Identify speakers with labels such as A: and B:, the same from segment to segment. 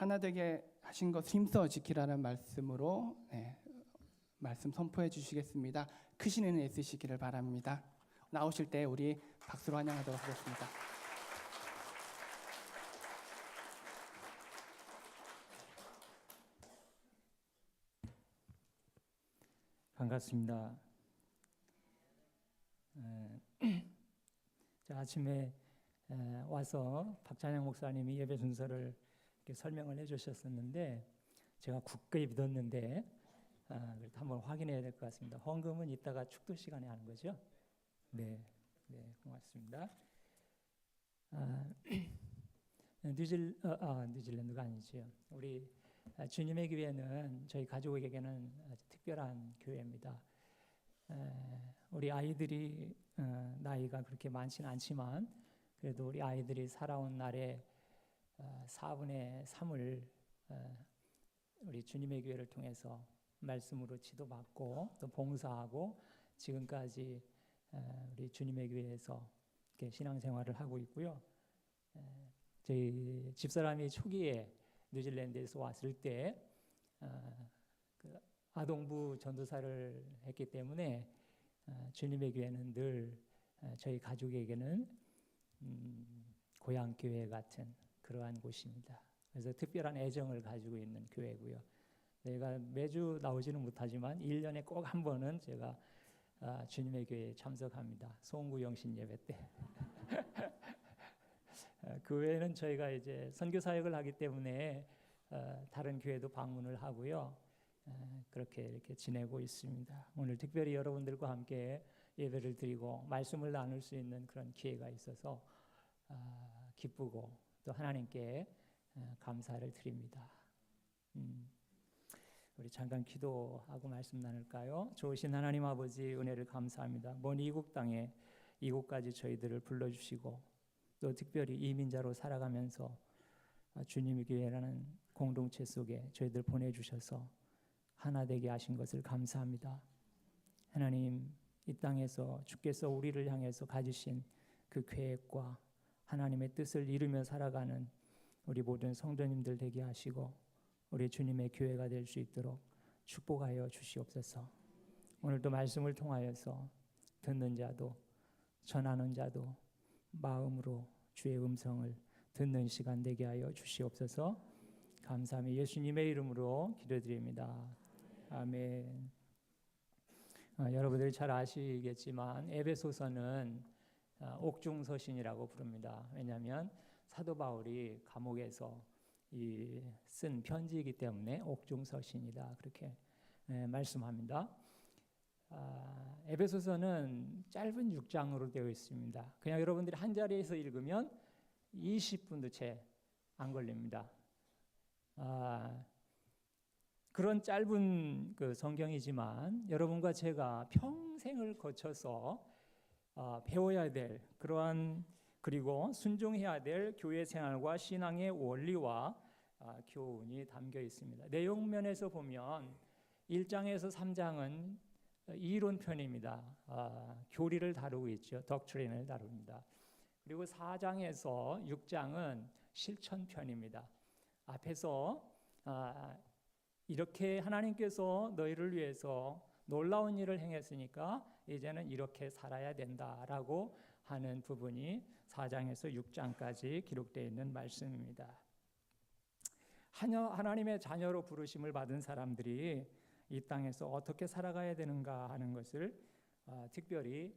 A: 하나 되게 하신 것을 힘써 지키라는 말씀으로 말씀 선포해 주시겠습니다. 크신 은혜 있으시기를 바랍니다. 나오실 때 우리 박수로 환영하도록 하겠습니다.
B: 반갑습니다. 아침에 와서 박찬영 목사님이 예배 순서를 이렇게 설명을 해주셨었는데 제가 굳게 믿었는데 그래도 한번 확인해야 될 것 같습니다. 헌금은 이따가 축도 시간에 하는 거죠? 네, 고맙습니다. 뉴질랜드가 아니지요. 우리 주님의 교회는 저희 가족에게는 아주 특별한 교회입니다. 우리 아이들이 나이가 그렇게 많지는 않지만 그래도 우리 아이들이 살아온 날에 4분의 3을 우리 주님의 교회를 통해서 말씀으로 지도받고 또 봉사하고 지금까지 우리 주님의 교회에서 이렇게 신앙생활을 하고 있고요. 저희 집사람이 초기에 뉴질랜드에서 왔을 때 그 아동부 전도사를 했기 때문에 주님의 교회는 늘 저희 가족에게는 고향 교회 같은 그러한 곳입니다. 그래서 특별한 애정을 가지고 있는 교회고요. 내가 매주 나오지는 못하지만 1년에 꼭 한 번은 제가 주님의 교회에 참석합니다. 송구 영신 예배 때. 그 외에는 저희가 이제 선교 사역을 하기 때문에 다른 교회도 방문을 하고요. 그렇게 이렇게 지내고 있습니다. 오늘 특별히 여러분들과 함께 예배를 드리고 말씀을 나눌 수 있는 그런 기회가 있어서 기쁘고 또 하나님께 감사를 드립니다. 우리 잠깐 기도하고 말씀 나눌까요? 좋으신 하나님 아버지 은혜를 감사합니다. 먼 이국 땅에 이곳까지 저희들을 불러주시고 또 특별히 이민자로 살아가면서 주님의 교회라는 공동체 속에 저희들 보내주셔서 하나 되게 하신 것을 감사합니다. 하나님, 이 땅에서 주께서 우리를 향해서 가지신 그 계획과 하나님의 뜻을 이루며 살아가는 우리 모든 성도님들 되게 하시고 우리 주님의 교회가 될 수 있도록 축복하여 주시옵소서. 오늘도 말씀을 통하여서 듣는 자도 전하는 자도 마음으로 주의 음성을 듣는 시간 되게 하여 주시옵소서. 감사하며 예수님의 이름으로 기도드립니다. 아멘. 여러분들이 잘 아시겠지만 에베소서는 옥중서신이라고 부릅니다. 왜냐하면 사도 바울이 감옥에서 쓴 편지이기 때문에 옥중서신이다 그렇게 말씀합니다. 에베소서는 짧은 6장으로 되어 있습니다. 그냥 여러분들이 한 자리에서 읽으면 20분도 채 안 걸립니다. 그런 짧은 그 성경이지만 여러분과 제가 평생을 거쳐서 배워야 될 그러한 그리고 순종해야 될 교회 생활과 신앙의 원리와 교훈이 담겨 있습니다. 내용 면에서 보면 1장에서 3장은 이론편입니다. 교리를 다루고 있죠. 덕트린을 다룹니다. 그리고 4장에서 6장은 실천편입니다. 앞에서 이렇게 하나님께서 너희를 위해서 놀라운 일을 행했으니까 이제는 이렇게 살아야 된다라고 하는 부분이 4장에서 6장까지 기록되어 있는 말씀입니다. 하나님의 자녀로 부르심을 받은 사람들이 이 땅에서 어떻게 살아가야 되는가 하는 것을 특별히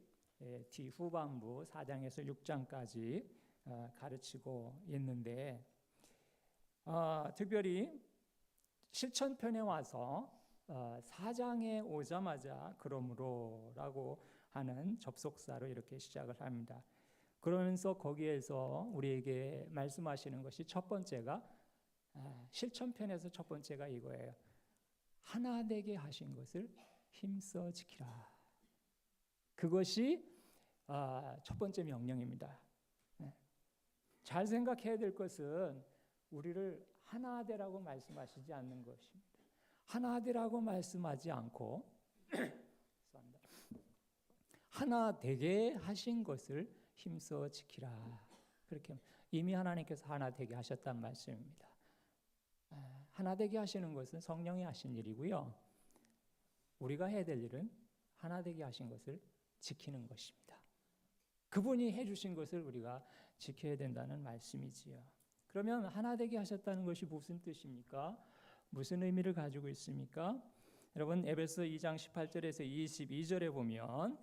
B: 뒤 후반부 4장에서 6장까지 가르치고 있는데 특별히 실천편에 와서 4장에 오자마자 그러므로라고 하는 접속사로 이렇게 시작을 합니다. 그러면서 거기에서 우리에게 말씀하시는 것이 첫 번째가 실천편에서 첫 번째가 이거예요. 하나 되게 하신 것을 힘써 지키라. 그것이 첫 번째 명령입니다. 잘 생각해야 될 것은 우리를 하나 되라고 말씀하시지 않는 것입니다. 하나 되라고 말씀하지 않고 하나 되게 하신 것을 힘써 지키라. 그렇게 이미 하나님께서 하나 되게 하셨단 말씀입니다. 하나 되게 하시는 것은 성령이 하신 일이고요. 우리가 해야 될 일은 하나 되게 하신 것을 지키는 것입니다. 그분이 해주신 것을 우리가 지켜야 된다는 말씀이지요. 그러면 하나 되게 하셨다는 것이 무슨 뜻입니까? 무슨 의미를 가지고 있습니까? 여러분 에베소 2장 18절에서 22절에 보면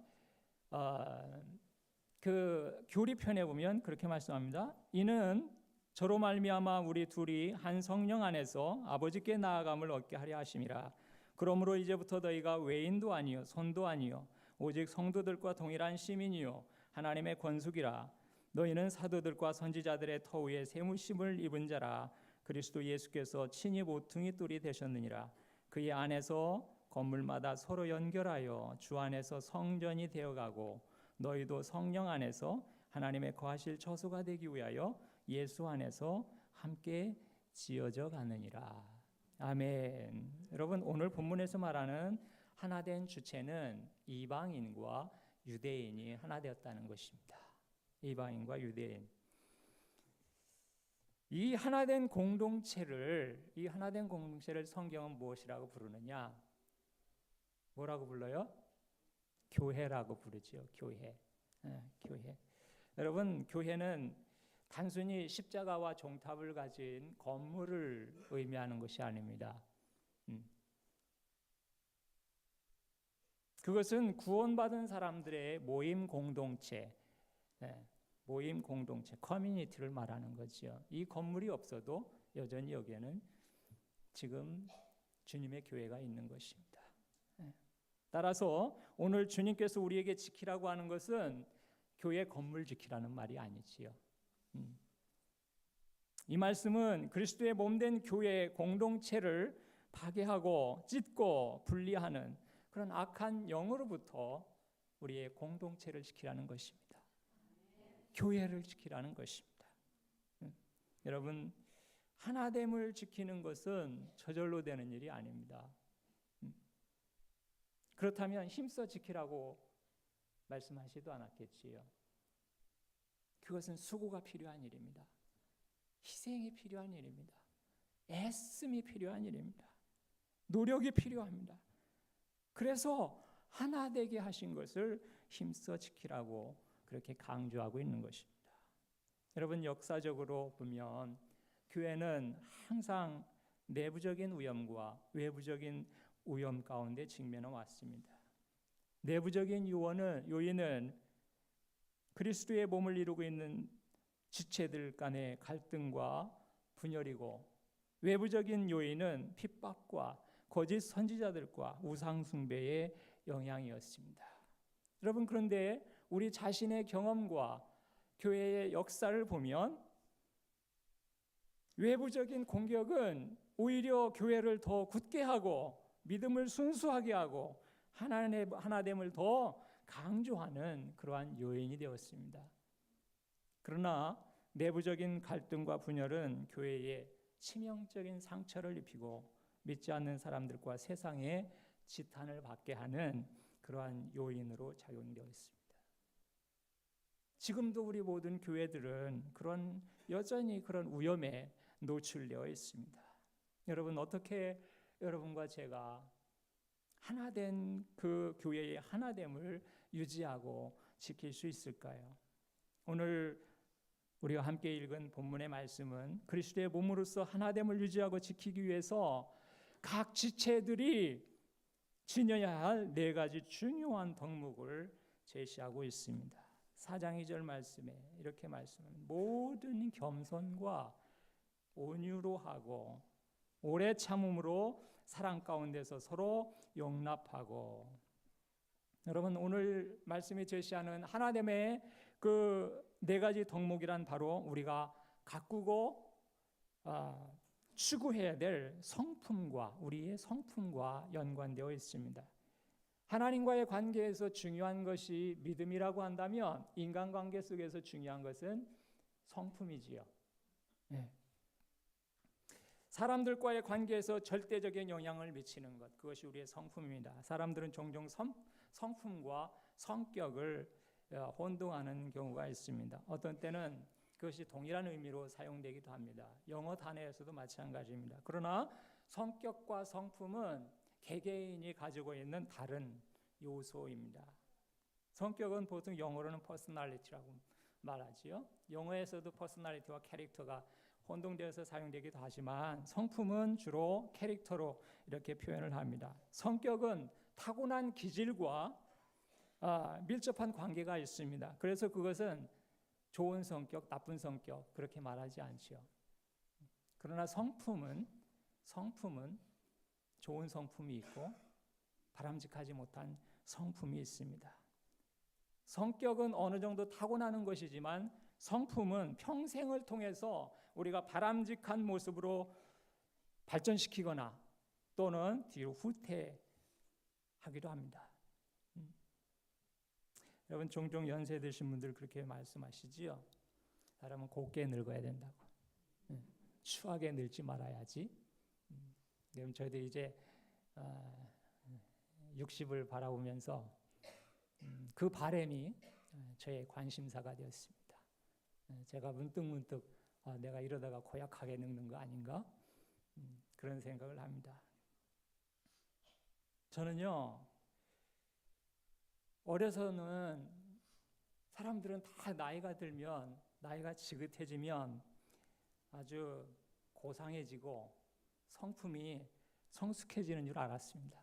B: 그 교리편에 보면 그렇게 말씀합니다. 이는 저로 말미암아 우리 둘이 한 성령 안에서 아버지께 나아감을 얻게 하려 하심이라. 그러므로 이제부터 너희가 외인도 아니요 손도 아니요 오직 성도들과 동일한 시민이요 하나님의 권속이라. 너희는 사도들과 선지자들의 터 위에 세무심을 입은 자라. 그리스도 예수께서 친히 모퉁이 돌이 되셨느니라. 그의 안에서 건물마다 서로 연결하여 주 안에서 성전이 되어가고 너희도 성령 안에서 하나님의 거하실 처소가 되기 위하여 예수 안에서 함께 지어져 가느니라. 아멘. 여러분 오늘 본문에서 말하는 하나된 주체는 이방인과 유대인이 하나 되었다는 것입니다. 이방인과 유대인. 이 하나된 공동체를 성경은 무엇이라고 부르느냐? 뭐라고 불러요? 교회라고 부르죠. 교회. 교회. 여러분 교회는 단순히 십자가와 종탑을 가진 건물을 의미하는 것이 아닙니다. 그것은 구원받은 사람들의 모임 공동체, 커뮤니티를 말하는 거죠. 이 건물이 없어도 여전히 여기에는 지금 주님의 교회가 있는 것입니다. 따라서 오늘 주님께서 우리에게 지키라고 하는 것은 교회 건물 지키라는 말이 아니지요. 이 말씀은 그리스도의 몸된 교회의 공동체를 파괴하고 찢고 분리하는 그런 악한 영으로부터 우리의 공동체를 지키라는 것입니다. 교회를 지키라는 것입니다. 여러분 하나됨을 지키는 것은 저절로 되는 일이 아닙니다. 그렇다면 힘써 지키라고 말씀하시도 않았겠지요. 그것은 수고가 필요한 일입니다. 희생이 필요한 일입니다. 애씀이 필요한 일입니다. 노력이 필요합니다. 그래서 하나 되게 하신 것을 힘써 지키라고 그렇게 강조하고 있는 것입니다. 여러분 역사적으로 보면 교회는 항상 내부적인 위험과 외부적인 위험 가운데 직면해 왔습니다. 내부적인 요인은 그리스도의 몸을 이루고 있는 지체들 간의 갈등과 분열이고 외부적인 요인은 핍박과 거짓 선지자들과 우상 숭배의 영향이었습니다. 여러분 그런데 우리 자신의 경험과 교회의 역사를 보면 외부적인 공격은 오히려 교회를 더 굳게 하고 믿음을 순수하게 하고 하나됨을 더 강조하는 그러한 요인이 되었습니다. 그러나 내부적인 갈등과 분열은 교회에 치명적인 상처를 입히고 믿지 않는 사람들과 세상에 지탄을 받게 하는 그러한 요인으로 작용되어 있습니다. 지금도 우리 모든 교회들은 여전히 그런 위험에 노출되어 있습니다. 여러분 어떻게 여러분과 제가 하나된 그 교회의 하나됨을 유지하고 지킬 수 있을까요? 오늘 우리가 함께 읽은 본문의 말씀은 그리스도의 몸으로서 하나됨을 유지하고 지키기 위해서 각 지체들이 지녀야 할 4가지 중요한 덕목을 제시하고 있습니다. 4장 2절 말씀에 이렇게 말씀합니다. 모든 겸손과 온유로 하고 오래 참음으로 사랑 가운데서 서로 용납하고. 여러분 오늘 말씀이 제시하는 하나됨의 그 4가지 덕목이란 바로 우리가 가꾸고 추구해야 될 성품과 우리의 성품과 연관되어 있습니다. 하나님과의 관계에서 중요한 것이 믿음이라고 한다면 인간관계 속에서 중요한 것은 성품이지요. 네. 사람들과의 관계에서 절대적인 영향을 미치는 것, 그것이 우리의 성품입니다. 사람들은 종종 성품과 성격을 혼동하는 경우가 있습니다. 어떤 때는 그것이 동일한 의미로 사용되기도 합니다. 영어 단어에서도 마찬가지입니다. 그러나 성격과 성품은 개개인이 가지고 있는 다른 요소입니다. 성격은 보통 영어로는 personality라고 말하지요. 영어에서도 personality와 캐릭터가 혼동되어서 사용되기도 하지만 성품은 주로 캐릭터로 이렇게 표현을 합니다. 성격은 타고난 기질과 밀접한 관계가 있습니다. 그래서 그것은 좋은 성격, 나쁜 성격 그렇게 말하지 않죠. 그러나 성품은 좋은 성품이 있고 바람직하지 못한 성품이 있습니다. 성격은 어느 정도 타고나는 것이지만 성품은 평생을 통해서 우리가 바람직한 모습으로 발전시키거나 또는 뒤로 후퇴하기도 합니다. 여러분 종종 연세 드신 분들 그렇게 말씀하시지요. 사람은 곱게 늙어야 된다고. 추하게 늙지 말아야지. 그럼 저희도 이제 60을 바라보면서 그 바람이 저의 관심사가 되었습니다. 제가 문득 내가 이러다가 고약하게 늙는 거 아닌가? 그런 생각을 합니다. 저는요, 어려서는 사람들은 다 나이가 들면, 나이가 지긋해지면 아주 고상해지고 성품이 성숙해지는 줄 알았습니다.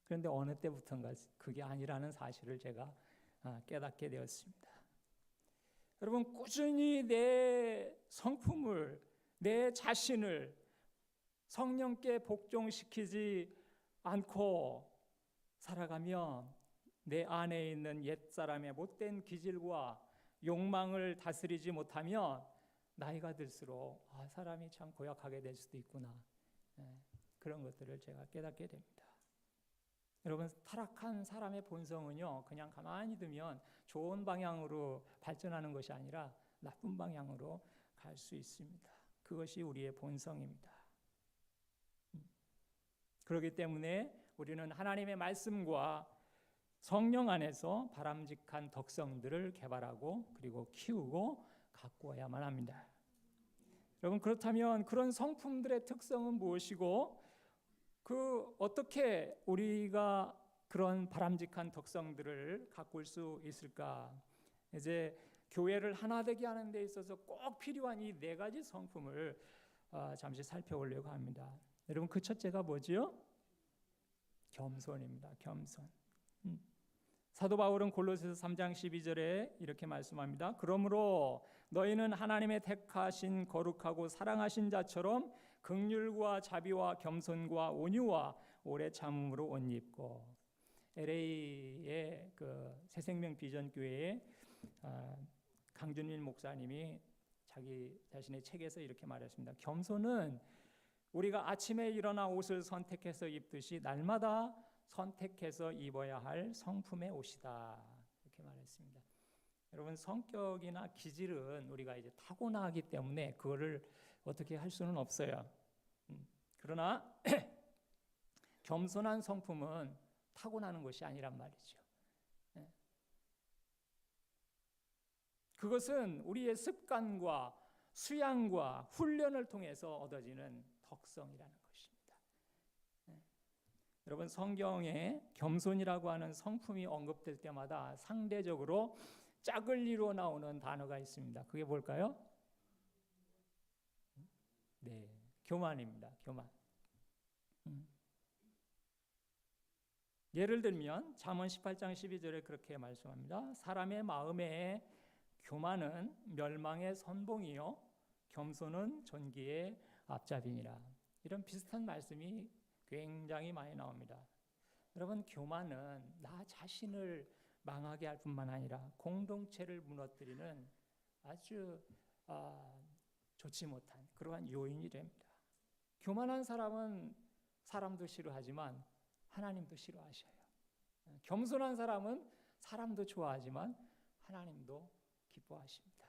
B: 그런데 어느 때부터인가 그게 아니라는 사실을 제가 깨닫게 되었습니다. 여러분, 꾸준히 내 성품을, 내 자신을 성령께 복종시키지 않고 살아가면 내 안에 있는 옛사람의 못된 기질과 욕망을 다스리지 못하면 나이가 들수록 사람이 참 고약하게 될 수도 있구나. 그런 것들을 제가 깨닫게 됩니다. 여러분, 타락한 사람의 본성은요, 그냥 가만히 두면 좋은 방향으로 발전하는 것이 아니라 나쁜 방향으로 갈 수 있습니다. 그것이 우리의 본성입니다. 그렇기 때문에 우리는 하나님의 말씀과 성령 안에서 바람직한 덕성들을 개발하고 그리고 키우고 가꾸어야만 합니다. 여러분, 그렇다면 그런 성품들의 특성은 무엇이고 어떻게 우리가 그런 바람직한 덕성들을 가꿀 수 있을까? 이제 교회를 하나 되게 하는 데 있어서 꼭 필요한 이 4가지 성품을 잠시 살펴보려고 합니다. 여러분, 그 첫째가 뭐지요? 겸손입니다. 겸손. 사도 바울은 골로새서 3장 12절에 이렇게 말씀합니다. 그러므로 너희는 하나님의 택하신 거룩하고 사랑하신 자처럼 긍휼과 자비와 겸손과 온유와 오래 참음으로 옷 입고. LA의 그 새생명 비전 교회의 강준민 목사님이 자기 자신의 책에서 이렇게 말했습니다. 겸손은 우리가 아침에 일어나 옷을 선택해서 입듯이 날마다 선택해서 입어야 할 성품의 옷이다. 이렇게 말했습니다. 여러분, 성격이나 기질은 우리가 이제 타고나기 때문에 그거를 어떻게 할 수는 없어요. 그러나 겸손한 성품은 타고나는 것이 아니란 말이죠. 그것은 우리의 습관과 수양과 훈련을 통해서 얻어지는 덕성이라는 것입니다. 여러분, 성경에 겸손이라고 하는 성품이 언급될 때마다 상대적으로 짝을 이루어 나오는 단어가 있습니다. 그게 뭘까요? 네, 교만입니다. 교만. 예를 들면 잠언 18장 12절에 그렇게 말씀합니다. 사람의 마음에 교만은 멸망의 선봉이요 겸손은 존귀의 앞잡이니라. 이런 비슷한 말씀이 굉장히 많이 나옵니다. 여러분, 교만은 나 자신을 망하게 할 뿐만 아니라 공동체를 무너뜨리는 아주 좋지 못한 그러한 요인이 됩니다. 교만한 사람은 사람도 싫어하지만 하나님도 싫어하셔요. 겸손한 사람은 사람도 좋아하지만 하나님도 기뻐하십니다.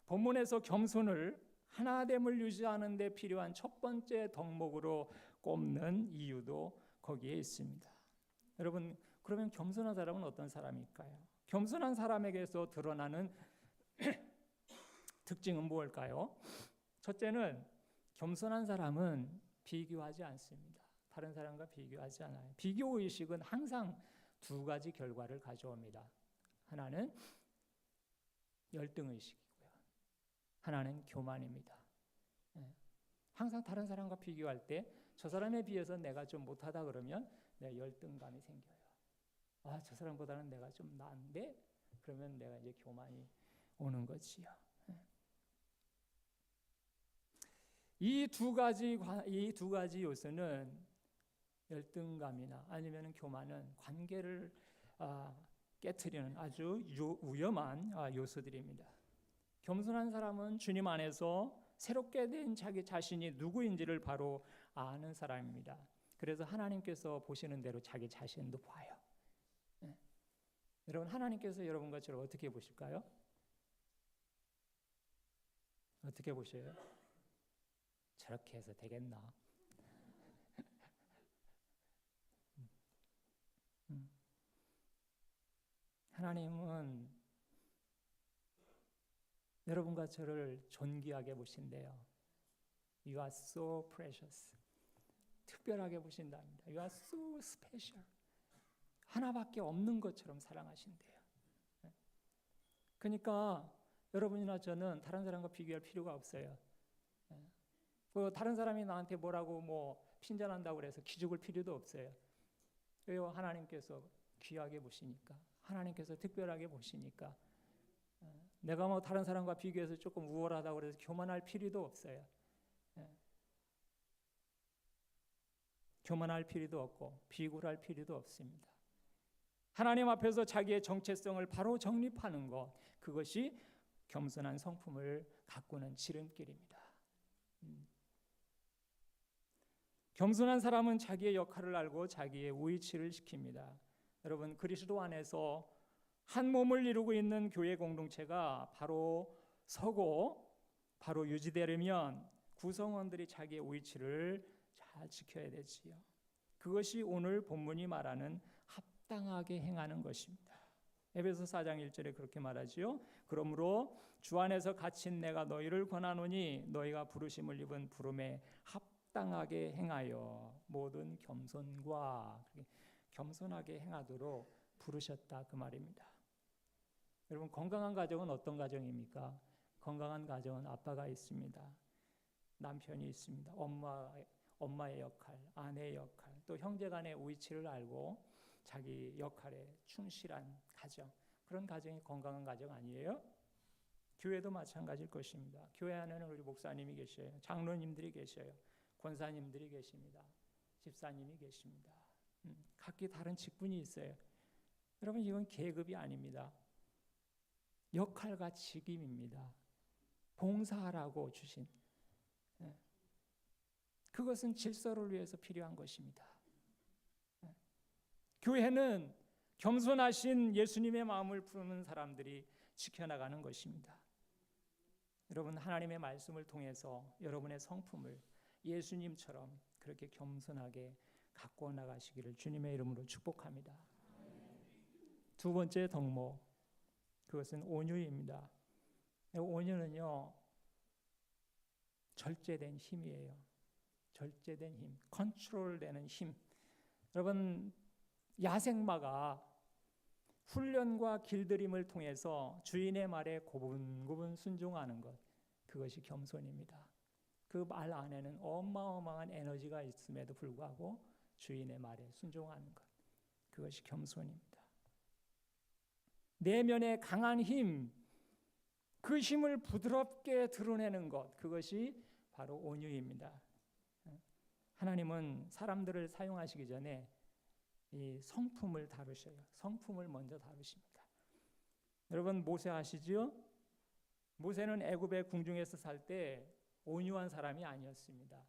B: 본문에서 겸손을 하나됨을 유지하는 데 필요한 첫 번째 덕목으로 꼽는 이유도 거기에 있습니다. 여러분, 그러면 겸손한 사람은 어떤 사람일까요? 겸손한 사람에게서 드러나는 특징은 무엇일까요? 첫째는 겸손한 사람은 비교하지 않습니다. 다른 사람과 비교하지 않아요. 비교 의식은 항상 두 가지 결과를 가져옵니다. 하나는 열등 의식이고요. 하나는 교만입니다. 항상 다른 사람과 비교할 때 저 사람에 비해서 내가 좀 못하다 그러면 내 열등감이 생겨요. 아, 저 사람보다는 내가 좀 나은데? 그러면 내가 이제 교만이 오는 거지요. 이 두 가지 요소는 열등감이나 아니면 교만은 관계를 깨트리는 아주 위험한 요소들입니다. 겸손한 사람은 주님 안에서 새롭게 된 자기 자신이 누구인지를 바로 아는 사람입니다. 그래서 하나님께서 보시는 대로 자기 자신도 봐요. 여러분, 하나님께서 여러분과 저를 어떻게 보실까요? 어떻게 보셔요? 저렇게 해서 되겠나? 하나님은 여러분과 저를 존귀하게 보신대요. You are so precious. 특별하게 보신답니다. You are so special. 하나밖에 없는 것처럼 사랑하신대요. 그러니까 여러분이나 저는 다른 사람과 비교할 필요가 없어요. 다른 사람이 나한테 뭐라고 핀잔한다고 그래서 기죽을 필요도 없어요. 왜요? 하나님께서 귀하게 보시니까, 하나님께서 특별하게 보시니까. 내가 다른 사람과 비교해서 조금 우월하다고 그래서 교만할 필요도 없어요. 교만할 필요도 없고 비굴할 필요도 없습니다. 하나님 앞에서 자기의 정체성을 바로 정립하는 것, 그것이 겸손한 성품을 가꾸는 지름길입니다. 겸손한 사람은 자기의 역할을 알고 자기의 위치를 지킵니다. 여러분, 그리스도 안에서 한 몸을 이루고 있는 교회 공동체가 바로 서고 바로 유지되려면 구성원들이 자기의 위치를 잘 지켜야 되지요. 그것이 오늘 본문이 말하는 합당하게 행하는 것입니다. 에베소 4장 1절에 그렇게 말하지요. 그러므로 주 안에서 갇힌 내가 너희를 권하노니 너희가 부르심을 입은 부름에 합당하게 행하여 모든 겸손과 겸손하게 행하도록 부르셨다, 그 말입니다. 여러분, 건강한 가정은 어떤 가정입니까? 건강한 가정은 아빠가 있습니다. 남편이 있습니다. 엄마의 역할, 아내의 역할, 또 형제간의 위치를 알고 자기 역할에 충실한 가정, 그런 가정이 건강한 가정 아니에요? 교회도 마찬가지일 것입니다. 교회 안에는 우리 목사님이 계셔요. 장로님들이 계셔요. 권사님들이 계십니다. 집사님이 계십니다. 각기 다른 직분이 있어요. 여러분, 이건 계급이 아닙니다. 역할과 직임입니다. 봉사하라고 주신, 그것은 질서를 위해서 필요한 것입니다. 교회는 겸손하신 예수님의 마음을 품는 사람들이 지켜나가는 것입니다. 여러분, 하나님의 말씀을 통해서 여러분의 성품을 예수님처럼 그렇게 겸손하게 가꾸어 나가시기를 주님의 이름으로 축복합니다. 두 번째 덕목, 그것은 온유입니다. 온유는요, 절제된 힘이에요. 절제된 힘, 컨트롤되는 힘. 여러분, 야생마가 훈련과 길들임을 통해서 주인의 말에 고분고분 순종하는 것, 그것이 겸손입니다. 그 말 안에는 어마어마한 에너지가 있음에도 불구하고 주인의 말에 순종하는 것, 그것이 겸손입니다. 내면의 강한 힘, 그 힘을 부드럽게 드러내는 것, 그것이 바로 온유입니다. 하나님은 사람들을 사용하시기 전에 이 성품을 다루셔요. 성품을 먼저 다루십니다. 여러분, 모세 아시죠? 모세는 애굽의 궁중에서 살 때 온유한 사람이 아니었습니다.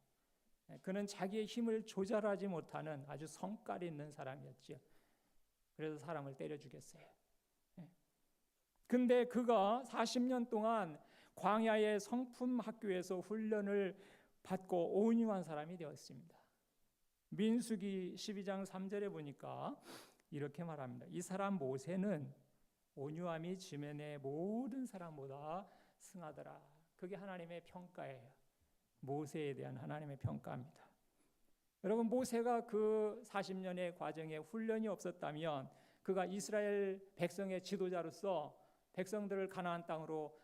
B: 그는 자기의 힘을 조절하지 못하는 아주 성깔 있는 사람이었죠. 그래서 사람을 때려 죽였어요. 근데 그가 40년 동안 광야의 성품 학교에서 훈련을 받고 온유한 사람이 되었습니다. 민수기 12장 3절에 보니까 이렇게 말합니다. 이 사람 모세는 온유함이 지면의 모든 사람보다 승하더라. 그게 하나님의 평가예요. 모세에 대한 하나님의 평가입니다. 여러분, 모세가 그 40년의 과정에 훈련이 없었다면 그가 이스라엘 백성의 지도자로서 백성들을 가나안 땅으로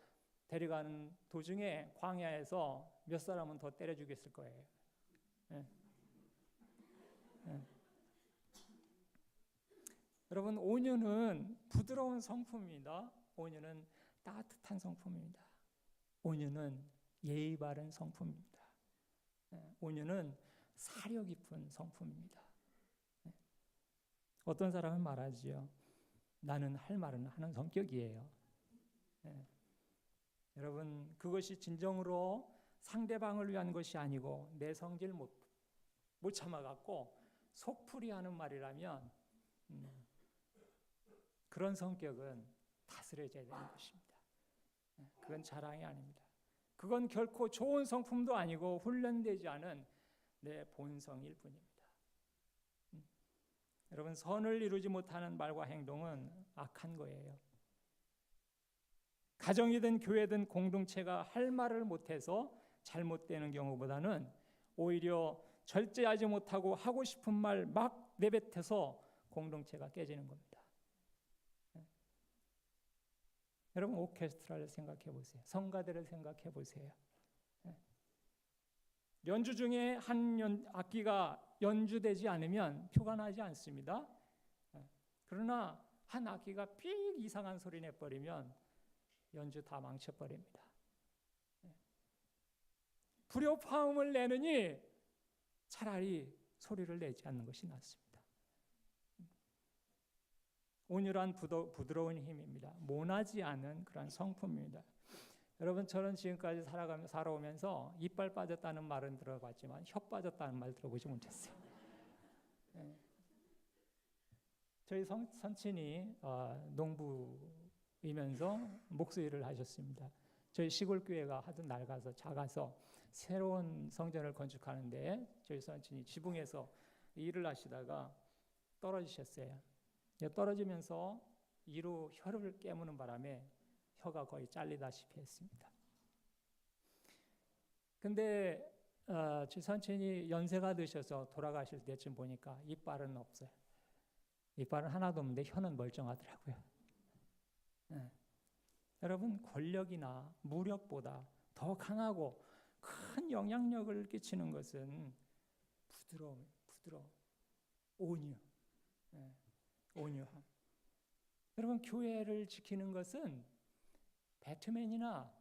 B: 데려가는 도중에 광야에서 몇 사람은 더 때려 죽였을 거예요. 예. 예. 여러분, 온유는 부드러운 성품입니다. 온유는 따뜻한 성품입니다. 온유는 예의 바른 성품입니다. 온유는 사려 깊은 성품입니다. 어떤 사람은 말하지요. 나는 할 말은 하는 성격이에요. 여러분, 그것이 진정으로 상대방을 위한 것이 아니고 내 성질 못 참아갖고 속풀이하는 말이라면 그런 성격은 다스려져야 되는 것입니다. 그건 자랑이 아닙니다. 그건 결코 좋은 성품도 아니고 훈련되지 않은 내 본성일 뿐입니다. 여러분, 선을 이루지 못하는 말과 행동은 악한 거예요. 가정이든 교회든 공동체가 할 말을 못해서 잘못되는 경우보다는 오히려 절제하지 못하고 하고 싶은 말 막 내뱉어서 공동체가 깨지는 겁니다. 여러분, 오케스트라를 생각해 보세요. 성가대를 생각해 보세요. 연주 중에 한 악기가 연주되지 않으면 표가 나지 않습니다. 그러나 한 악기가 삑 이상한 소리 내버리면 연주 다 망쳐버립니다. 불협화음을 내느니 차라리 소리를 내지 않는 것이 낫습니다. 온유란 부드러운 힘입니다. 모나지 않은 그런 성품입니다. 여러분, 저는 지금까지 살아오면서 이빨 빠졌다는 말은 들어봤지만 혀 빠졌다는 말 들어보지 못했어요. 저희 선친이 농부이면서 목수일을 하셨습니다. 저희 시골 교회가 하도 낡아서 작아서 새로운 성전을 건축하는데 저희 선친이 지붕에서 일을 하시다가 떨어지셨어요. 떨어지면서 이로 혀를 깨무는 바람에 혀가 거의 잘리다시피 했습니다. 근데 제 선친이 연세가 드셔서 돌아가실 때쯤 보니까 이빨은 없어요. 이빨은 하나도 없는데 혀는 멀쩡하더라고요. 여러분, 권력이나 무력보다 더 강하고 큰 영향력을 끼치는 것은 부드러움, 온유, 온유함. 여러분, 교회를 지키는 것은 배트맨이나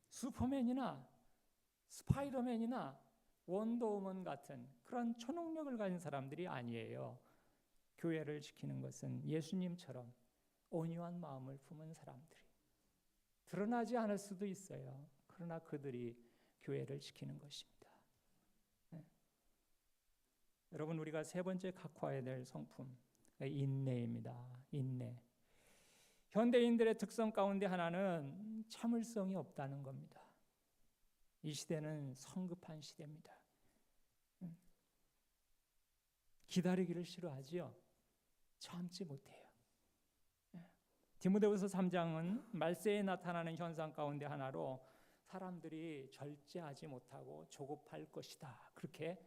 B: 슈퍼맨이나 스파이더맨이나 원더우먼 같은 그런 초능력을 가진 사람들이 아니에요. 교회를 지키는 것은 예수님처럼 온유한 마음을 품은 사람들이 드러나지 않을 수도 있어요. 그러나 그들이 교회를 지키는 것입니다. 여러분, 우리가 세 번째 각화해야 될 성품, 인내입니다. 인내. 현대인들의 특성 가운데 하나는 참을성이 없다는 겁니다. 이 시대는 성급한 시대입니다. 기다리기를 싫어하지요. 참지 못해요. 디모데후서 3장은 말세에 나타나는 현상 가운데 하나로 사람들이 절제하지 못하고 조급할 것이다. 그렇게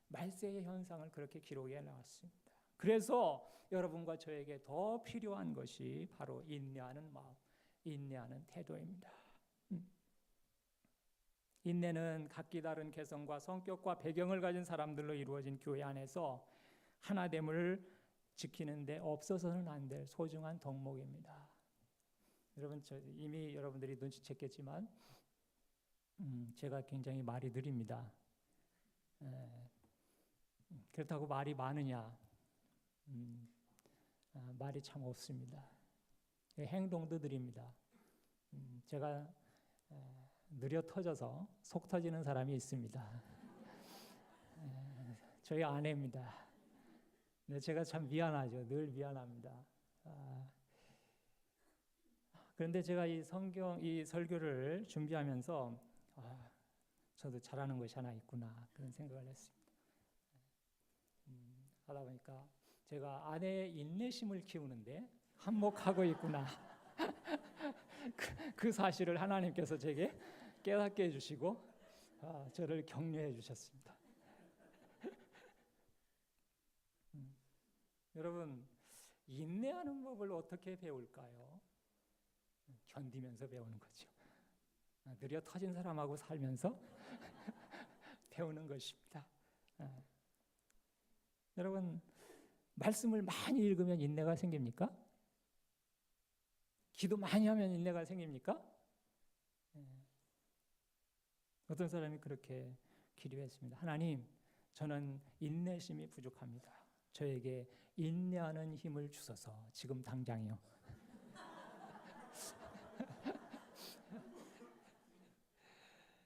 B: 말세의 현상을 그렇게 기록해 나왔습니다. 그래서 여러분과 저에게 더 필요한 것이 바로 인내하는 마음, 인내하는 태도입니다. 인내는 각기 다른 개성과 성격과 배경을 가진 사람들로 이루어진 교회 안에서 하나됨을 지키는 데 없어서는 안 될 소중한 덕목입니다. 여러분, 이미 여러분들이 눈치챘겠지만 제가 굉장히 말이 느립니다. 그렇다고 말이 많으냐? 말이 참 없습니다. 행동도 느립니다. 제가 느려 터져서 속 터지는 사람이 있습니다. 저희 아내입니다. 근데 제가 참 미안하죠. 늘 미안합니다. 그런데 제가 이 설교를 준비하면서 저도 잘하는 것이 하나 있구나 그런 생각을 했습니다. 하다 보니까 제가 아내의 인내심을 키우는데 한몫하고 있구나. 그 사실을 하나님께서 제게 깨닫게 해주시고 저를 격려해 주셨습니다. 여러분, 인내하는 법을 어떻게 배울까요? 견디면서 배우는 거죠. 느려 터진 사람하고 살면서 배우는 것입니다. 여러분, 말씀을 많이 읽으면 인내가 생깁니까? 기도 많이 하면 인내가 생깁니까? 어떤 사람이 그렇게 기도했습니다. 하나님, 저는 인내심이 부족합니다. 저에게 인내하는 힘을 주소서. 지금 당장이요.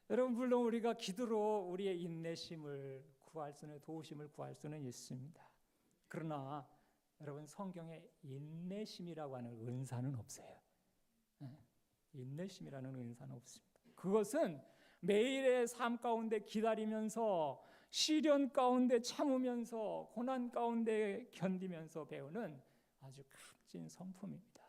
B: 여러분, 물론 우리가 기도로 우리의 인내심을 구할 수는, 도우심을 구할 수는 있습니다. 그러나 여러분, 성경에 인내심이라고 하는 은사는 없어요. 인내심이라는 은사는 없습니다. 그것은 매일의 삶 가운데 기다리면서, 시련 가운데 참으면서, 고난 가운데 견디면서 배우는 아주 값진 성품입니다.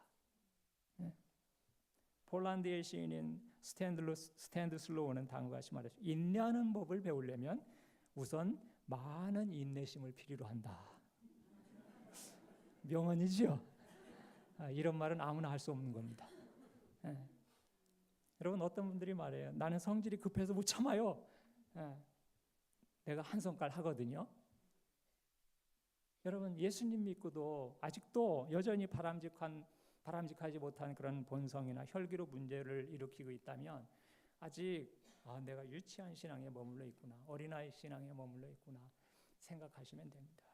B: 폴란드의 시인인 스탠드 슬로우는 다음과 같이 말했죠. 인내하는 법을 배우려면 우선 많은 인내심을 필요로 한다. 명언이지요. 이런 말은 아무나 할 수 없는 겁니다. 여러분, 어떤 분들이 말해요. 나는 성질이 급해서 못 참아요. 내가 한 성깔 하거든요. 여러분, 예수님 믿고도 아직도 여전히 바람직하지 못한 그런 본성이나 혈기로 문제를 일으키고 있다면 아직 내가 유치한 신앙에 머물러 있구나, 어린아이 신앙에 머물러 있구나 생각하시면 됩니다.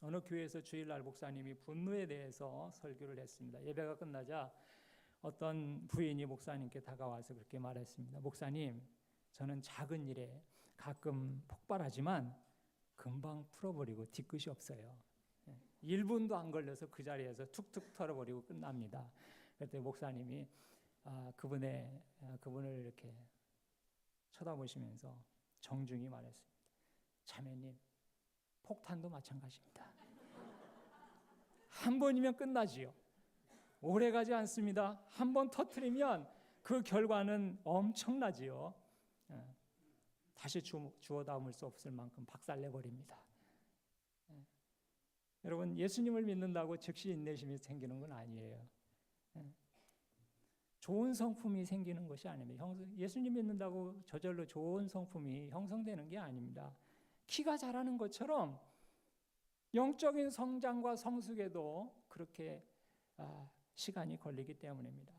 B: 어느 교회에서 주일날 목사님이 분노에 대해서 설교를 했습니다. 예배가 끝나자 어떤 부인이 목사님께 다가와서 그렇게 말했습니다. 목사님, 저는 작은 일에 가끔 폭발하지만 금방 풀어버리고 뒤끝이 없어요. 1분도 안 걸려서 그 자리에서 툭툭 털어버리고 끝납니다. 그때 목사님이 그분을 이렇게 쳐다보시면서 정중히 말했습니다. 자매님, 폭탄도 마찬가지입니다. 한 번이면 끝나지요. 오래 가지 않습니다. 한 번 터뜨리면 그 결과는 엄청나지요. 다시 주워 담을 수 없을 만큼 박살내버립니다. 여러분, 예수님을 믿는다고 즉시 인내심이 생기는 건 아니에요. 좋은 성품이 생기는 것이 아닙니다. 예수님 믿는다고 저절로 좋은 성품이 형성되는 게 아닙니다. 키가 자라는 것처럼 영적인 성장과 성숙에도 그렇게 시간이 걸리기 때문입니다.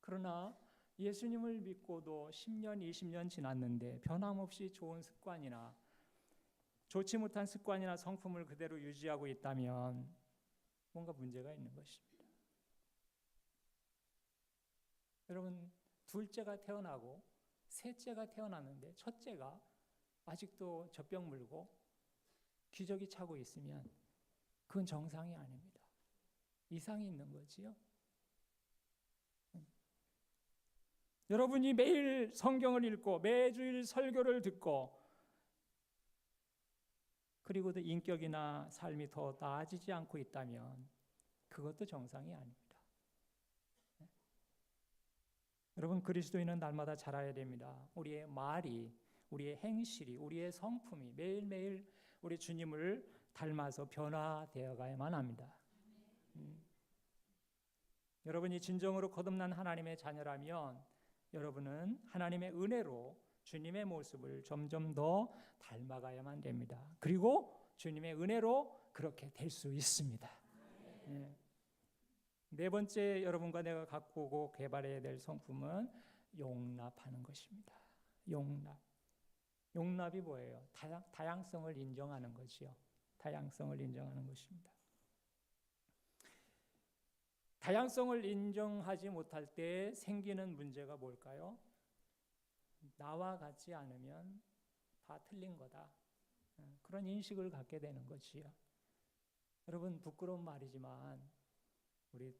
B: 그러나 예수님을 믿고도 10년, 20년 지났는데 변함없이 좋은 습관이나 좋지 못한 습관이나 성품을 그대로 유지하고 있다면 뭔가 문제가 있는 것입니다. 여러분, 둘째가 태어나고 셋째가 태어났는데 첫째가 아직도 젖병 물고 기저귀 차고 있으면 그건 정상이 아닙니다. 이상이 있는 거지요. 여러분이 매일 성경을 읽고 매주일 설교를 듣고 그리고도 인격이나 삶이 더 나아지지 않고 있다면 그것도 정상이 아닙니다. 여러분, 그리스도인은 날마다 자라야 됩니다. 우리의 말이, 우리의 행실이, 우리의 성품이 매일매일 우리 주님을 닮아서 변화되어 가야만 합니다. 여러분이 진정으로 거듭난 하나님의 자녀라면 여러분은 하나님의 은혜로 주님의 모습을 점점 더 닮아가야만 됩니다. 그리고 주님의 은혜로 그렇게 될 수 있습니다. 네 번째, 여러분과 내가 갖고 오고 개발해야 될 성품은 용납하는 것입니다. 용납이 뭐예요? 다양성을 인정하는 것이요. 다양성을 인정하는 것입니다. 다양성을 인정하지 못할 때 생기는 문제가 뭘까요? 나와 같지 않으면 다 틀린 거다. 그런 인식을 갖게 되는 것이요. 여러분, 부끄러운 말이지만 우리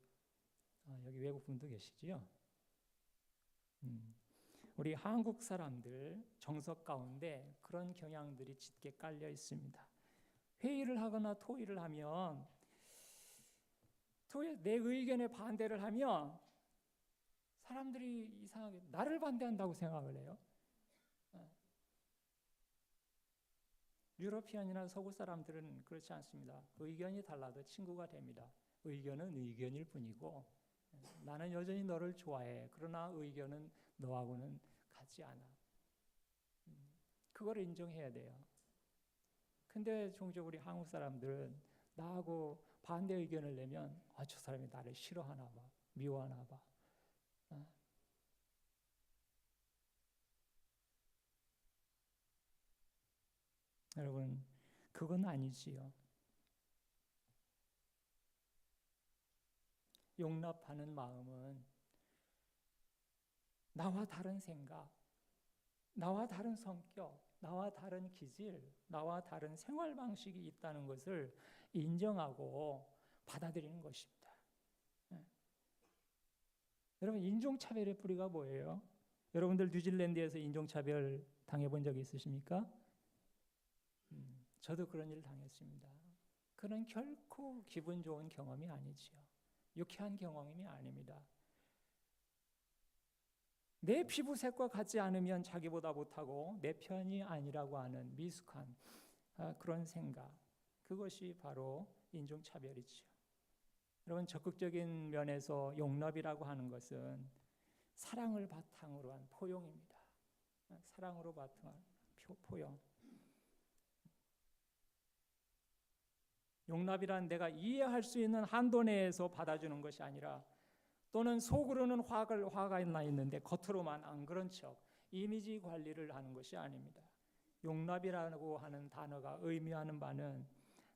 B: 여기 외국 분도 계시지요? 우리 한국 사람들 정서 가운데 그런 경향들이 짙게 깔려 있습니다. 회의를 하거나 토의를 하면 교회 내 의견에 반대를 하면 사람들이 이상하게 나를 반대한다고 생각을 해요. 유러피안이나 서구 사람들은 그렇지 않습니다. 의견이 달라도 친구가 됩니다. 의견은 의견일 뿐이고 나는 여전히 너를 좋아해. 그러나 의견은 너하고는 같지 않아. 그걸 인정해야 돼요. 근데 종종 우리 한국 사람들은 나하고 반대 의견을 내면 저 사람이 나를 싫어하나 봐. 미워하나 봐. 여러분, 그건 아니지요. 용납하는 마음은 나와 다른 생각, 나와 다른 성격, 나와 다른 기질, 나와 다른 생활 방식이 있다는 것을 인정하고 받아들이는 것입니다. 여러분, 인종차별의 뿌리가 뭐예요? 여러분들 뉴질랜드에서 인종차별 당해본 적 있으십니까? 저도 그런 일 당했습니다. 그는 결코 기분 좋은 경험이 아니지요. 유쾌한 경험이 아닙니다. 내 피부색과 같지 않으면 자기보다 못하고 내 편이 아니라고 하는 미숙한 그런 생각, 그것이 바로 인종차별이지요. 여러분, 적극적인 면에서 용납이라고 하는 것은 사랑을 바탕으로 한 포용입니다. 사랑으로 바탕한 포용. 용납이란 내가 이해할 수 있는 한도 내에서 받아주는 것이 아니라 또는 속으로는 화가 나 있는데 겉으로만 안 그런 척 이미지 관리를 하는 것이 아닙니다. 용납이라고 하는 단어가 의미하는 바는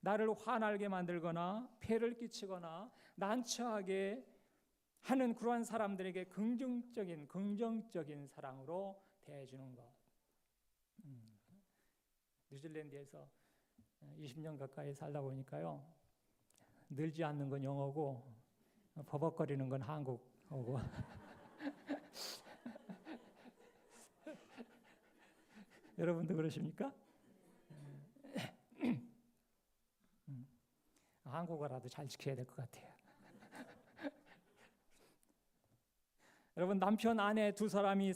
B: 나를 화나게 만들거나 폐를 끼치거나 난처하게 하는 그러한 사람들에게 긍정적인 사랑으로 대해주는 것. 뉴질랜드에서 20년 가까이 살다 보니까요, 늘지 않는 건 영어고 버벅거리는 건 한국어고 여러분도 그러십니까? 한국어라도 잘 지켜야 될 것 같아요. 여러분, 남편 아내 두 사람이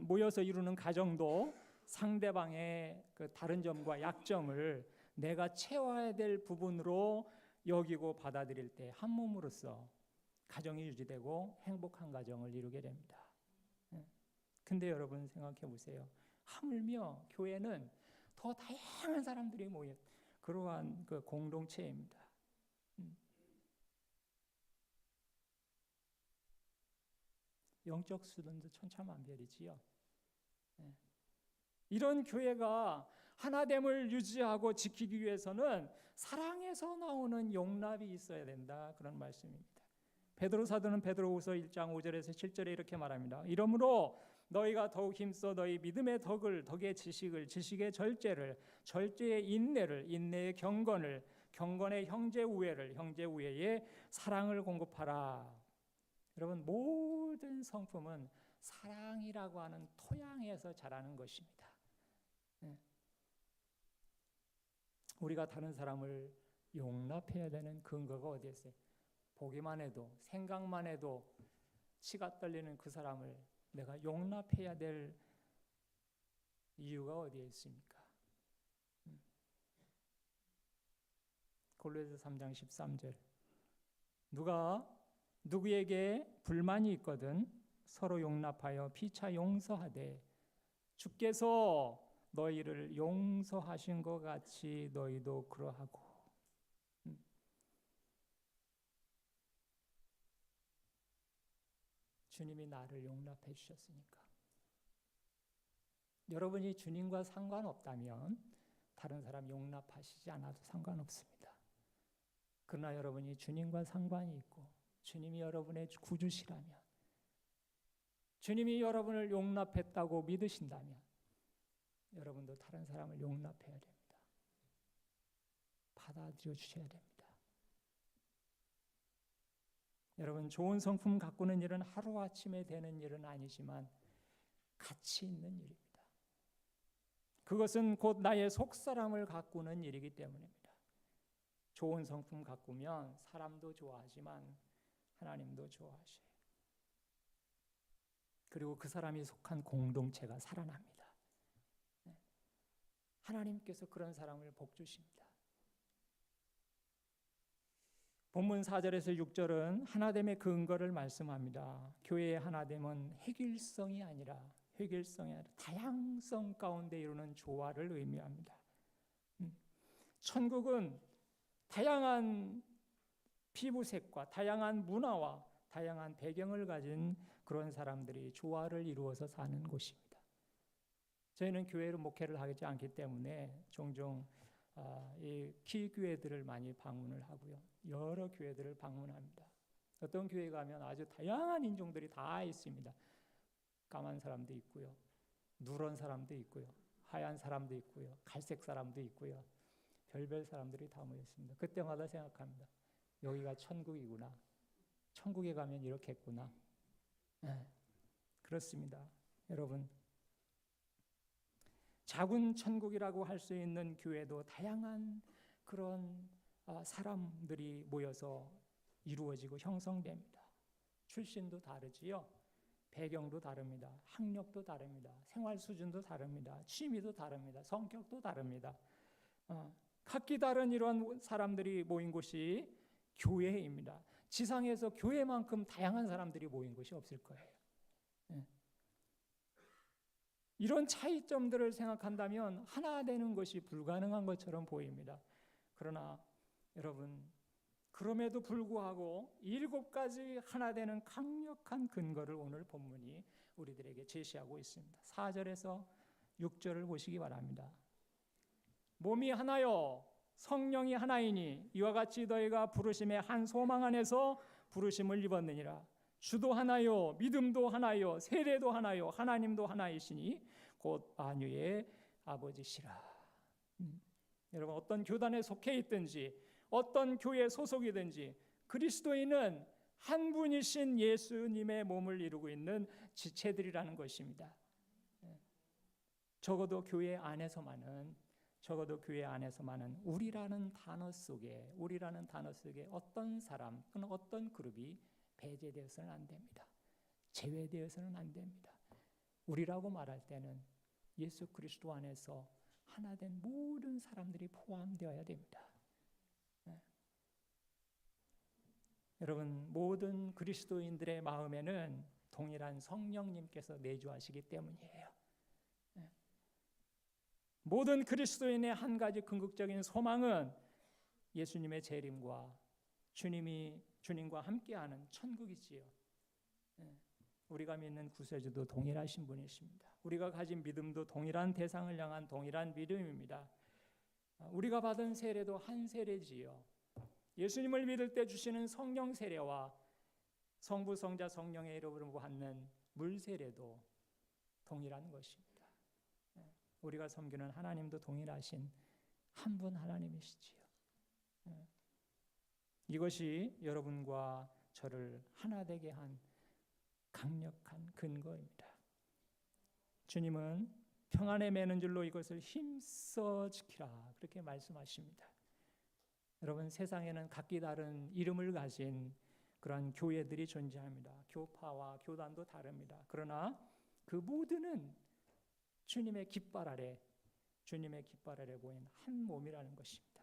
B: 모여서 이루는 가정도 상대방의 그 다른 점과 약점을 내가 채워야 될 부분으로 여기고 받아들일 때 한 몸으로서 가정이 유지되고 행복한 가정을 이루게 됩니다. 근데 여러분 생각해 보세요. 하물며 교회는 더 다양한 사람들이 모인 그러한 그 공동체입니다. 영적 수준도 천차만별이지요. 이런 교회가 하나됨을 유지하고 지키기 위해서는 사랑에서 나오는 용납이 있어야 된다, 그런 말씀입니다. 베드로 사도는 베드로후서 1장 5절에서 7절에 이렇게 말합니다. 이러므로 너희가 더욱 힘써 너희 믿음의 덕의 지식을, 지식의 절제를, 절제의 인내를, 인내의 경건을, 경건의 형제 우애를, 형제 우애의 사랑을 공급하라. 여러분, 모든 성품은 사랑이라고 하는 토양에서 자라는 것입니다. 우리가 다른 사람을 용납해야 되는 근거가 어디에 있어요? 보기만 해도, 생각만 해도 치가 떨리는 그 사람을 내가 용납해야 될 이유가 어디에 있습니까? 골로새서 3장 13절, 누가 누구에게 불만이 있거든 서로 용납하여 피차 용서하되 주께서 너희를 용서하신 것 같이 너희도 그러하고. 주님이 나를 용납해 주셨으니까. 여러분이 주님과 상관없다면 다른 사람 용납하시지 않아도 상관없습니다. 그러나 여러분이 주님과 상관이 있고 주님이 여러분의 구주시라면, 주님이 여러분을 용납했다고 믿으신다면 여러분도 다른 사람을 용납해야 됩니다. 받아들여 주셔야 됩니다. 여러분, 좋은 성품 가꾸는 일은 하루아침에 되는 일은 아니지만 가치 있는 일입니다. 그것은 곧 나의 속사람을 가꾸는 일이기 때문입니다. 좋은 성품 가꾸면 사람도 좋아하지만 하나님도 좋아하셔요. 그리고 그 사람이 속한 공동체가 살아납니다. 하나님께서 그런 사람을 복주십니다. 본문 4절에서 6절은 하나됨의 근거를 말씀합니다. 교회의 하나됨은 획일성이 아니라 다양성 가운데 이루는 조화를 의미합니다. 천국은 다양한 피부색과 다양한 문화와 다양한 배경을 가진 그런 사람들이 조화를 이루어서 사는 곳입니다. 저희는 교회로 목회를 하지 않기 때문에 종종 이 기교회들을 많이 방문을 하고요. 여러 교회들을 방문합니다. 어떤 교회 가면 아주 다양한 인종들이 다 있습니다. 까만 사람도 있고요. 누런 사람도 있고요. 하얀 사람도 있고요. 갈색 사람도 있고요. 별별 사람들이 다 모여 있습니다. 그때마다 생각합니다. 여기가 천국이구나. 천국에 가면 이렇겠구나. 네, 그렇습니다. 여러분, 작은 천국이라고 할 수 있는 교회도 다양한 그런 사람들이 모여서 이루어지고 형성됩니다. 출신도 다르지요. 배경도 다릅니다. 학력도 다릅니다. 생활 수준도 다릅니다. 취미도 다릅니다. 성격도 다릅니다. 각기 다른 이런 사람들이 모인 곳이 교회입니다. 지상에서 교회만큼 다양한 사람들이 모인 곳이 없을 거예요. 이런 차이점들을 생각한다면 하나 되는 것이 불가능한 것처럼 보입니다. 그러나 여러분, 그럼에도 불구하고 7가지 하나 되는 강력한 근거를 오늘 본문이 우리들에게 제시하고 있습니다. 4절에서 6절을 보시기 바랍니다. 몸이 하나요 성령이 하나이니 이와 같이 너희가 부르심의 한 소망 안에서 부르심을 입었느니라. 주도 하나요 믿음도 하나요 세례도 하나요 하나님도 하나이시니 곧 만유의 아버지시라. 여러분, 어떤 교단에 속해 있든지 어떤 교회 소속이든지 그리스도인은 한 분이신 예수님의 몸을 이루고 있는 지체들이라는 것입니다. 적어도 교회 안에서만은 우리라는 단어 속에 어떤 사람 또는 어떤 그룹이 배제되어서는 안 됩니다. 제외되어서는 안 됩니다. 우리라고 말할 때는 예수 그리스도 안에서 하나된 모든 사람들이 포함되어야 됩니다. 여러분, 모든 그리스도인들의 마음에는 동일한 성령님께서 내주하시기 때문이에요. 모든 그리스도인의 한 가지 궁극적인 소망은 예수님의 재림과 주님과 함께하는 천국이지요. 우리가 믿는 구세주도 동일하신 분이십니다. 우리가 가진 믿음도 동일한 대상을 향한 동일한 믿음입니다. 우리가 받은 세례도 한 세례지요. 예수님을 믿을 때 주시는 성령 세례와 성부, 성자, 성령의 이름으로 받는 물 세례도 동일한 것입니다. 우리가 섬기는 하나님도 동일하신 한 분 하나님이시지요. 이것이 여러분과 저를 하나 되게 한 강력한 근거입니다. 주님은 평안에 매는 줄로 이것을 힘써 지키라 그렇게 말씀하십니다. 여러분, 세상에는 각기 다른 이름을 가진 그런 교회들이 존재합니다. 교파와 교단도 다릅니다. 그러나 그 모두는 주님의 깃발 아래 보인 한 몸이라는 것입니다.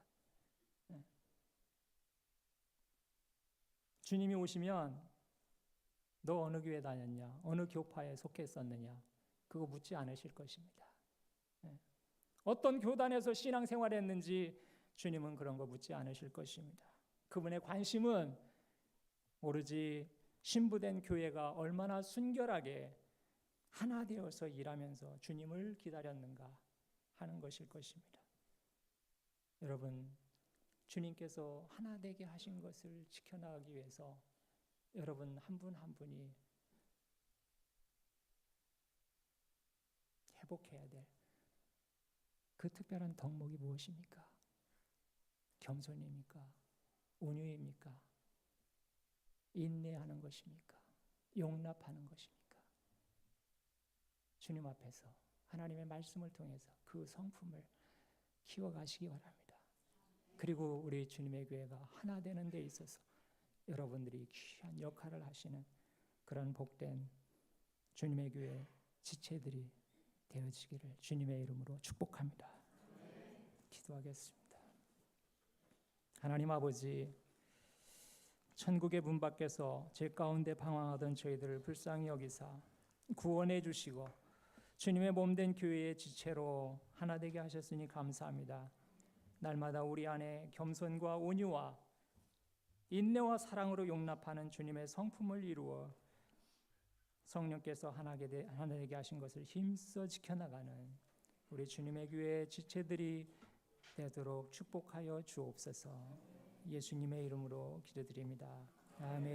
B: 주님이 오시면 너 어느 교회 다녔냐? 어느 교파에 속했었느냐? 그거 묻지 않으실 것입니다. 어떤 교단에서 신앙생활했는지 주님은 그런 거 묻지 않으실 것입니다. 그분의 관심은 오로지 신부된 교회가 얼마나 순결하게 하나 되어서 일하면서 주님을 기다렸는가 하는 것일 것입니다. 여러분, 주님께서 하나 되게 하신 것을 지켜나가기 위해서 여러분 한 분 한 분이 회복해야 될 그 특별한 덕목이 무엇입니까? 겸손입니까? 온유입니까? 인내하는 것입니까? 용납하는 것입니까? 주님 앞에서 하나님의 말씀을 통해서 그 성품을 키워가시기 바랍니다. 그리고 우리 주님의 교회가 하나 되는 데 있어서 여러분들이 귀한 역할을 하시는 그런 복된 주님의 교회 지체들이 되어지기를 주님의 이름으로 축복합니다. 기도하겠습니다. 하나님 아버지, 천국의 문 밖에서 제 가운데 방황하던 저희들을 불쌍히 여기사 구원해 주시고 주님의 몸된 교회의 지체로 하나 되게 하셨으니 감사합니다. 날마다 우리 안에 겸손과 온유와 인내와 사랑으로 용납하는 주님의 성품을 이루어 성령께서 하나 되게 하신 것을 힘써 지켜나가는 우리 주님의 교회 지체들이 되도록 축복하여 주옵소서. 예수님의 이름으로 기도드립니다. 아멘.